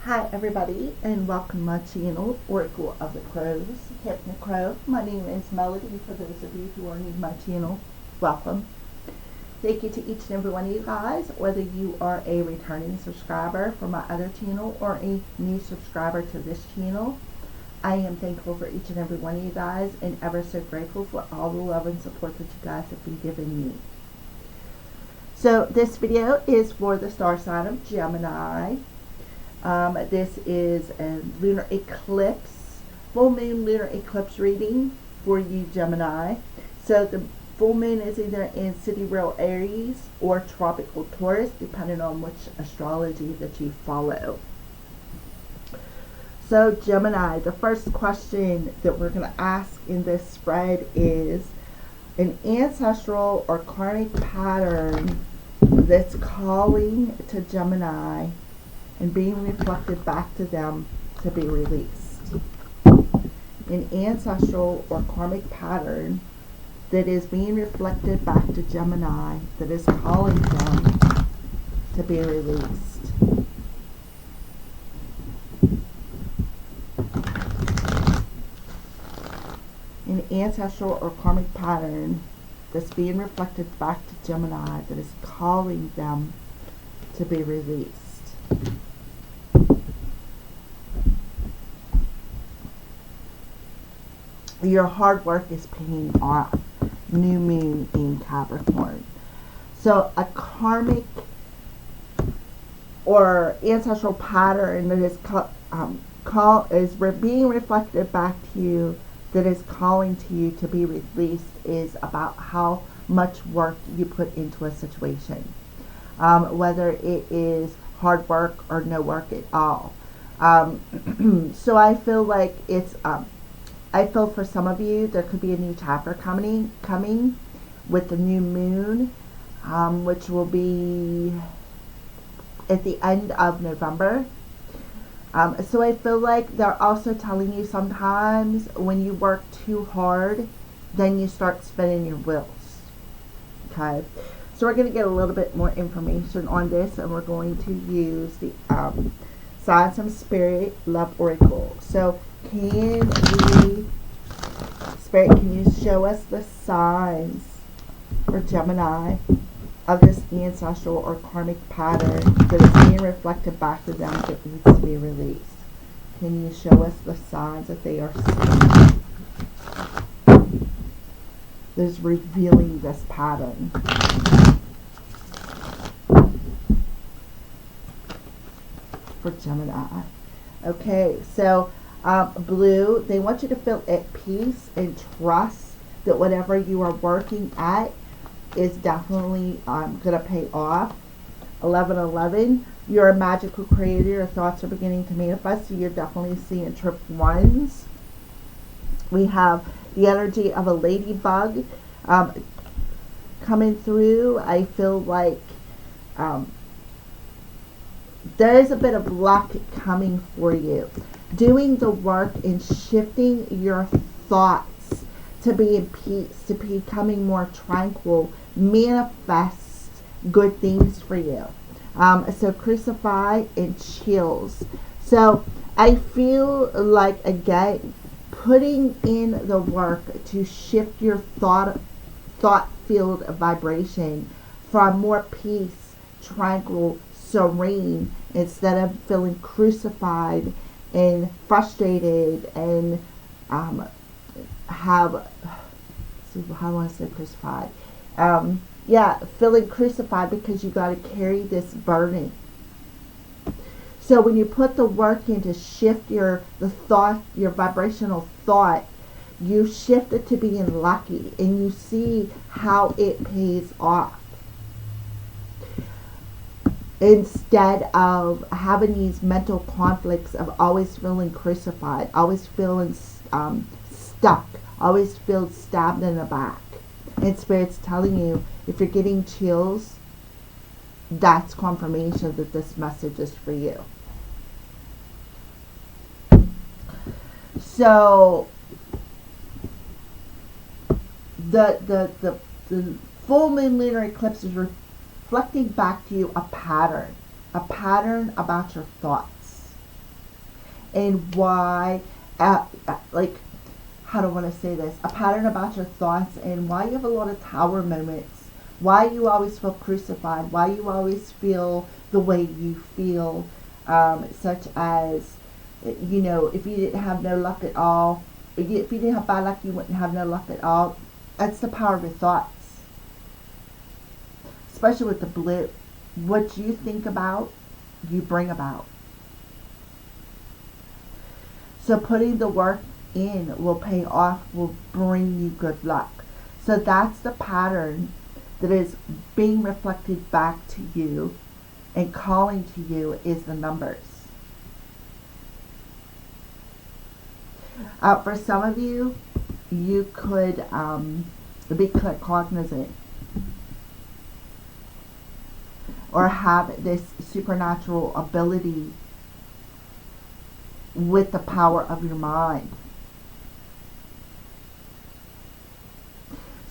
Hi everybody and welcome to my channel, Oracle of the Crows, Captain Crow. My name is Melody. For those of you who are new to my channel, welcome. Thank you to each and every one of you guys, whether you are a returning subscriber for my other channel or a new subscriber to this channel. I am thankful for each and every one of you guys and ever so grateful for all the love and support that you guys have been giving me. So this video is for the star sign of Gemini. This is a lunar eclipse, full moon lunar eclipse reading for you Gemini. So the full moon is either in sidereal Aries or tropical Taurus, depending on which astrology that you follow. So Gemini, the first question that we're going to ask in this spread is an ancestral or karmic pattern that's calling to Gemini and being reflected back to them to be released. An ancestral or karmic pattern that is being reflected back to Gemini that is calling them to be released. An ancestral or karmic pattern that's being reflected back to Gemini that is calling them to be released. Your hard work is paying off. New moon in Capricorn. So a karmic or ancestral pattern that is being reflected back to you, that is calling to you to be released, is about how much work you put into a situation. Whether it is hard work or no work at all. So I feel like it's I feel for some of you there could be a new chapter coming with the new moon, which will be at the end of November. So I feel like they're also telling you sometimes when you work too hard, then you start spinning your wheels. Okay, so we're going to get a little bit more information on this, and we're going to use the Signs from Spirit Love Oracle. So Spirit, can you show us the signs for Gemini of this ancestral or karmic pattern that is being reflected back to them that needs to be released? Can you show us the signs that they are seeing that is revealing this pattern? For Gemini. Okay, so blue, they want you to feel at peace and trust that whatever you are working at is definitely going to pay off. 1111, you're a magical creator. Your thoughts are beginning to manifest, so you're definitely seeing triple ones. We have the energy of a ladybug coming through. I feel like there is a bit of luck coming for you. Doing the work and shifting your thoughts to be in peace, to becoming more tranquil, manifests good things for you. So crucify and chills. So I feel like, again, putting in the work to shift your thought field of vibration from more peace, tranquil, serene, instead of feeling crucified and frustrated and how do I want to say crucified? Feeling crucified because you got to carry this burden. So when you put the work in to shift your vibrational thought, you shift it to being lucky, and you see how it pays off. Instead of having these mental conflicts of always feeling crucified, always feeling stuck, always feel stabbed in the back. And Spirit's telling you, if you're getting chills, that's confirmation that this message is for you. So the full moon lunar eclipse is reflecting back to you a pattern about your thoughts. and why, like, how do I want to say this? A pattern about your thoughts and why you have a lot of tower moments. Why you always feel crucified. Why you always feel the way you feel. Such as, you know, if you didn't have no luck at all, if you didn't have bad luck, you wouldn't have no luck at all. That's the power of your thoughts. Especially with the blue. What you think about, you bring about. So putting the work in will pay off, will bring you good luck. So that's the pattern that is being reflected back to you and calling to you is the numbers. For some of you, you could be cognizant or have this supernatural ability with the power of your mind.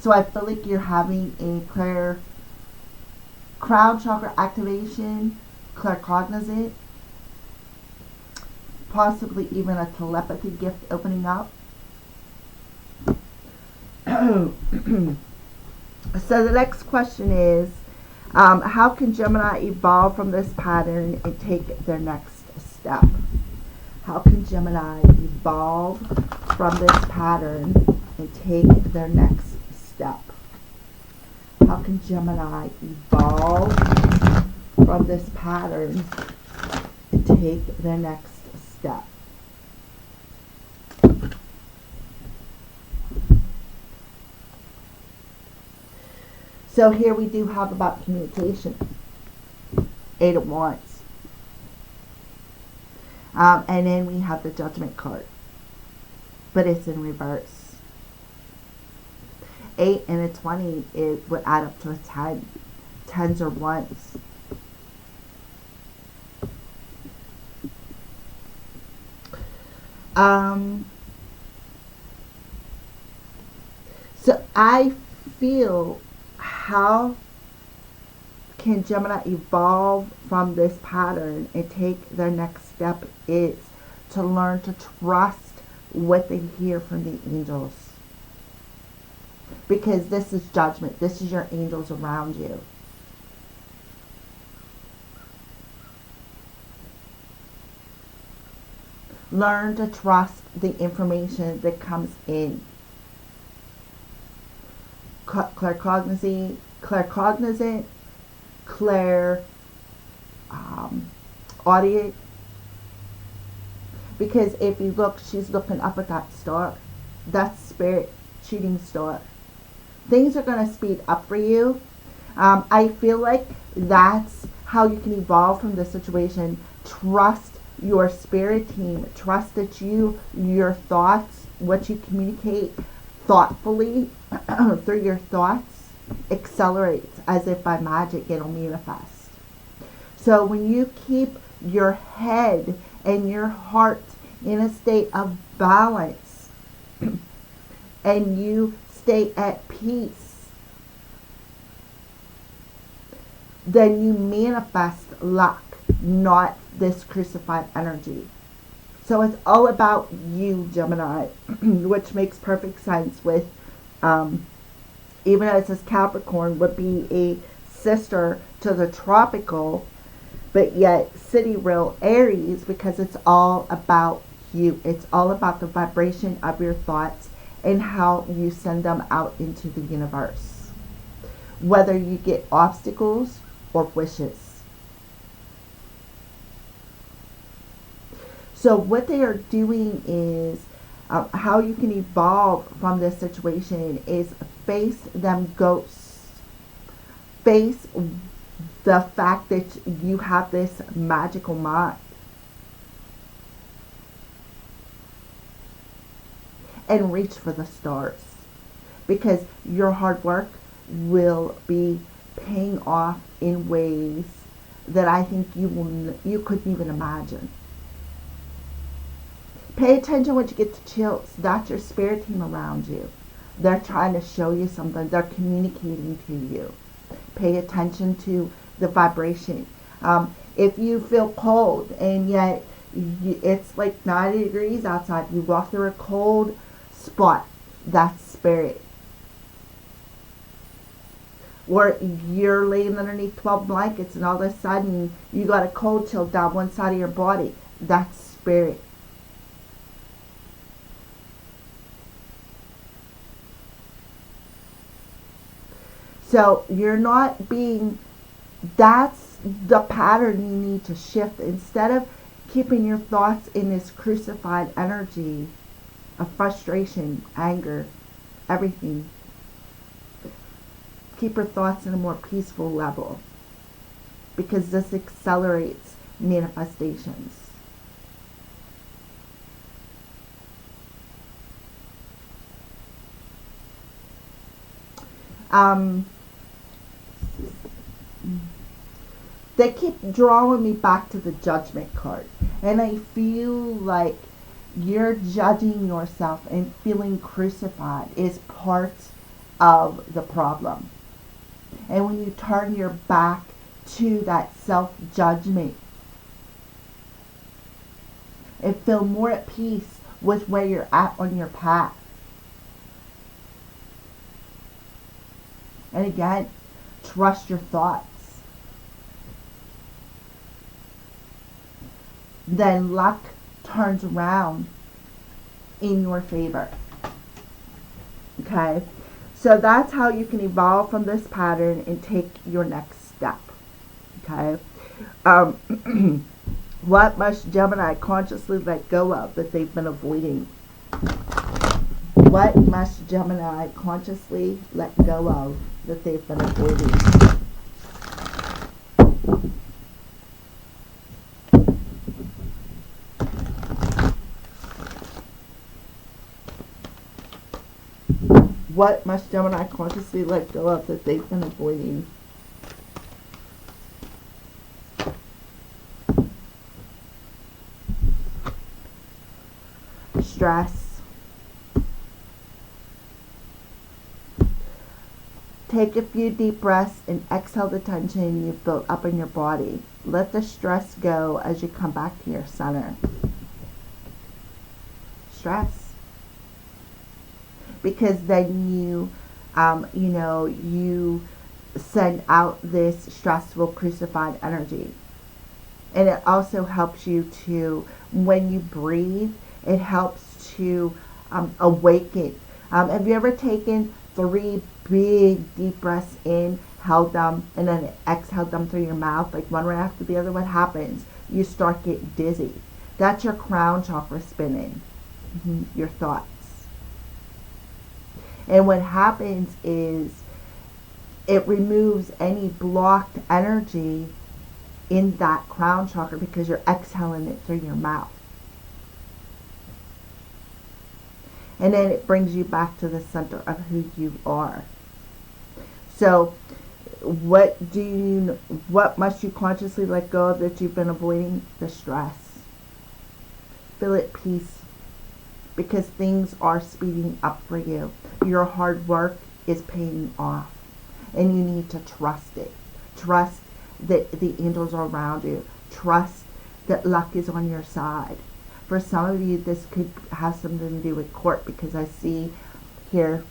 So I feel like you're having a crown chakra activation, claircognizant, possibly even a telepathy gift opening up. So the next question is, how can Gemini evolve from this pattern and take their next step? How can Gemini evolve from this pattern and take their next step? How can Gemini evolve from this pattern and take their next step? So here we do have about communication. 8 of Wands. And then we have the Judgment card. But it's in reverse. 8 and a 20, it would add up to a 10. 10s are 1s. So I feel, how can Gemini evolve from this pattern and take their next step is to learn to trust what they hear from the angels. Because this is judgment. This is your angels around you. Learn to trust the information that comes in. Claircognizant, audient. Because if you look, she's looking up at that star. That's spirit shooting star. Things are going to speed up for you. I feel like that's how you can evolve from this situation. Trust your spirit team. Trust that your thoughts, what you communicate thoughtfully through your thoughts, accelerates as if by magic. It'll manifest. So when you keep your head and your heart in a state of balance and you stay at peace, then you manifest luck, not this crucified energy. So it's all about you, Gemini, which makes perfect sense with, even though it says Capricorn would be a sister to the tropical, but yet sidereal Aries, because it's all about you. It's all about the vibration of your thoughts and how you send them out into the universe. Whether you get obstacles or wishes. So what they are doing is, how you can evolve from this situation is face them ghosts. Face the fact that you have this magical mind. And reach for the stars. Because your hard work will be paying off in ways that I think you couldn't even imagine. Pay attention when you get the chills. That's your spirit team around you. They're trying to show you something. They're communicating to you. Pay attention to the vibration. If you feel cold and yet It's like 90 degrees outside. You walk through a cold spot. That's spirit. Or you're laying underneath 12 blankets and all of a sudden you got a cold chill down one side of your body. That's spirit. So you're not being, that's the pattern you need to shift. Instead of keeping your thoughts in this crucified energy of frustration, anger, everything, keep your thoughts in a more peaceful level, because this accelerates manifestations. They keep drawing me back to the Judgment card, and I feel like you're judging yourself and feeling crucified is part of the problem. And when you turn your back to that self-judgment and feel more at peace with where you're at on your path. And again, trust your thoughts. Then luck turns around in your favor. Okay? So that's how you can evolve from this pattern and take your next step. Okay? What must Gemini consciously let go of that they've been avoiding? What must Gemini consciously let go of that they've been avoiding? What must Gemini consciously let go of that they've been avoiding? Stress. Take a few deep breaths and exhale the tension you've built up in your body. Let the stress go as you come back to your center. Stress. Because then you send out this stressful, crucified energy. And it also helps you to, when you breathe, it helps to awaken. Have you ever taken 3 big deep breaths in, held them, and then exhaled them through your mouth, like one right after the other? What happens? You start getting dizzy. That's your crown chakra spinning. Your thoughts. And what happens is it removes any blocked energy in that crown chakra because you're exhaling it through your mouth. And then it brings you back to the center of who you are. So what must you consciously let go of that you've been avoiding? The stress. Feel at peace, because things are speeding up for you. Your hard work is paying off, and you need to trust it. Trust that the angels are around you. Trust that luck is on your side. For some of you, this could have something to do with court, because I see here,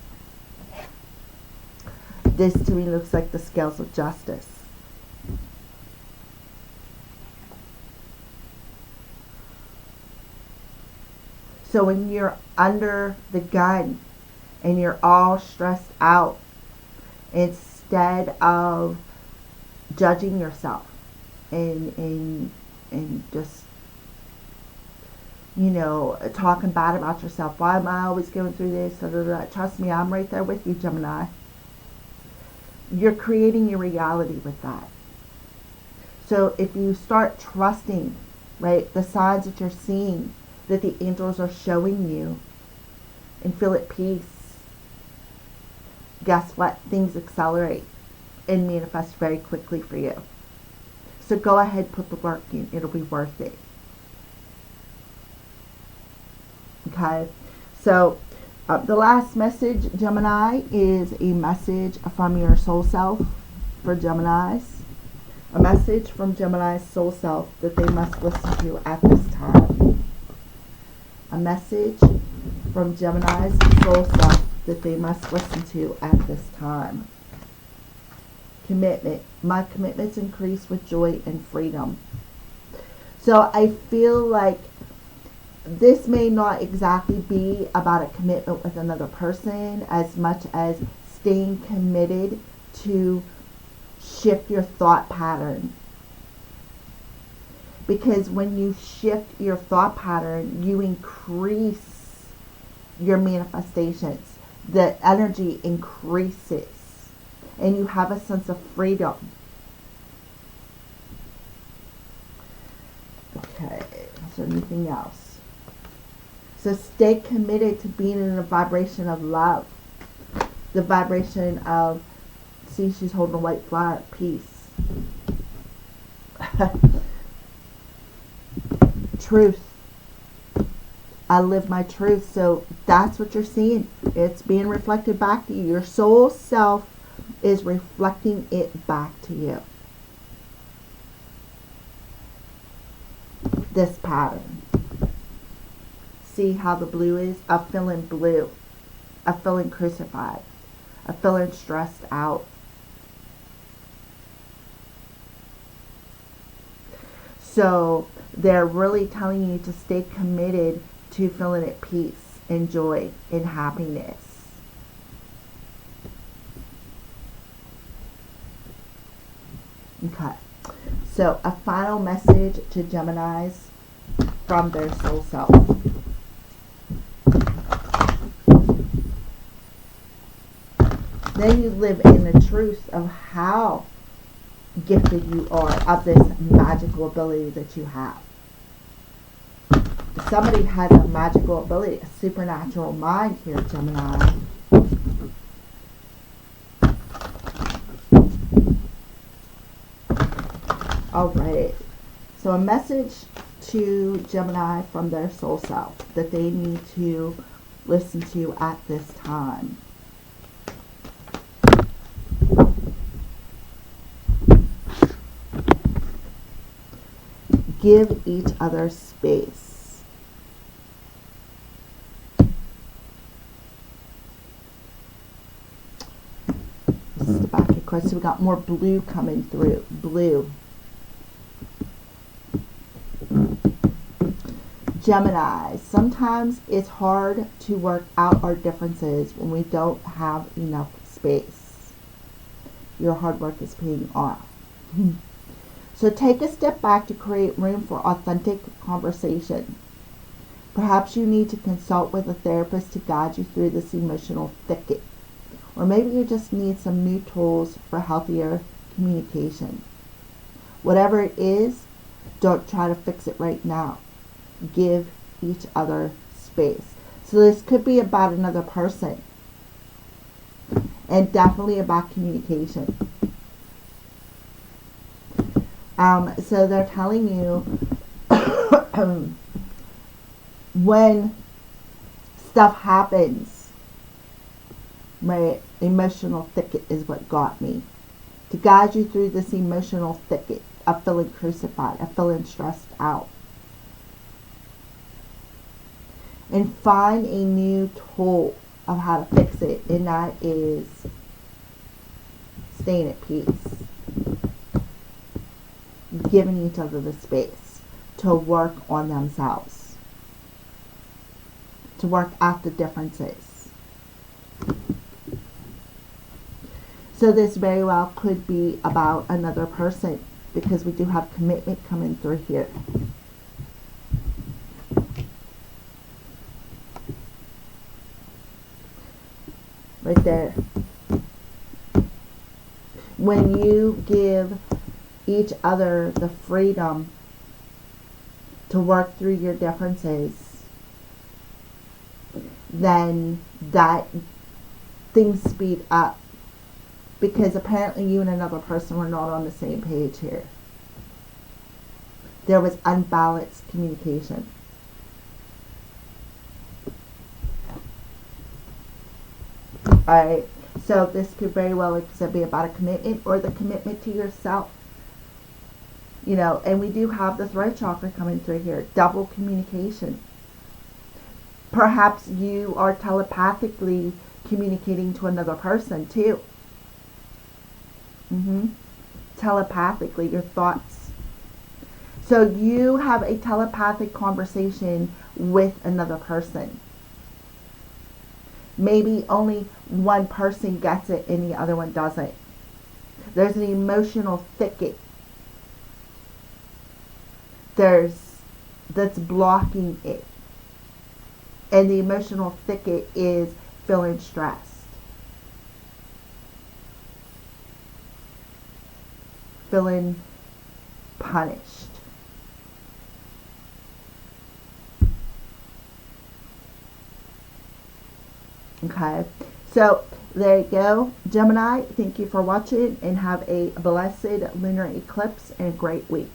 this to me looks like the scales of justice. So when you're under the gun and you're all stressed out, instead of judging yourself and just, talking bad about yourself, why am I always going through this? Trust me, I'm right there with you, Gemini. You're creating your reality with that. So if you start trusting, right, the signs that you're seeing, that the angels are showing you, and feel at peace, guess what? Things accelerate and manifest very quickly for you. So go ahead, put the work in. It'll be worth it. Okay? So the last message, Gemini, is a message from your soul self for Geminis. A message from Gemini's soul self that they must listen to at this time. A message from Gemini's soul self that they must listen to at this time. Commitment. My commitments increase with joy and freedom. So I feel like this may not exactly be about a commitment with another person as much as staying committed to shift your thought pattern. Because when you shift your thought pattern, you increase your manifestations. The energy increases. And you have a sense of freedom. Okay, is there anything else? So stay committed to being in a vibration of love. The vibration of, see, she's holding a white flower, peace. Truth. I live my truth. So that's what you're seeing. It's being reflected back to you. Your soul self is reflecting it back to you. This pattern. See how the blue is? I'm feeling blue. I'm feeling crucified. I'm feeling stressed out. So they're really telling you to stay committed to feeling at peace and joy and happiness. Okay, so a final message to Geminis from their soul self. Then you live in the truth of how gifted you are, of this magical ability that you have. Somebody has a magical ability, a supernatural mind here, Gemini. Alright, so a message to Gemini from their soul self that they need to listen to at this time. Give each other space. This is the back of course, so we got more blue coming through. Blue. Gemini, sometimes it's hard to work out our differences when we don't have enough space. Your hard work is paying off. So take a step back to create room for authentic conversation. Perhaps you need to consult with a therapist to guide you through this emotional thicket. Or maybe you just need some new tools for healthier communication. Whatever it is, don't try to fix it right now. Give each other space. So this could be about another person. And definitely about communication. So they're telling you when stuff happens, my emotional thicket is what got me. To guide you through this emotional thicket of feeling crucified, of feeling stressed out. And find a new tool of how to fix it, and that is staying at peace. Giving each other the space to work on themselves, to work out the differences. So this very well could be about another person, because we do have commitment coming through here. Right there. When you give each other the freedom to work through your differences, then that things speed up, because apparently you and another person were not on the same page here. There was unbalanced communication. Alright, so this could very well, like I said, be about a commitment or the commitment to yourself. You know, and we do have the throat chakra coming through here. Double communication. Perhaps you are telepathically communicating to another person too. Telepathically, your thoughts. So you have a telepathic conversation with another person. Maybe only one person gets it and the other one doesn't. There's an emotional thicket that's blocking it. And the emotional thicket is feeling stressed, feeling punished. Okay, so there you go, Gemini. Thank you for watching and have a blessed lunar eclipse and a great week.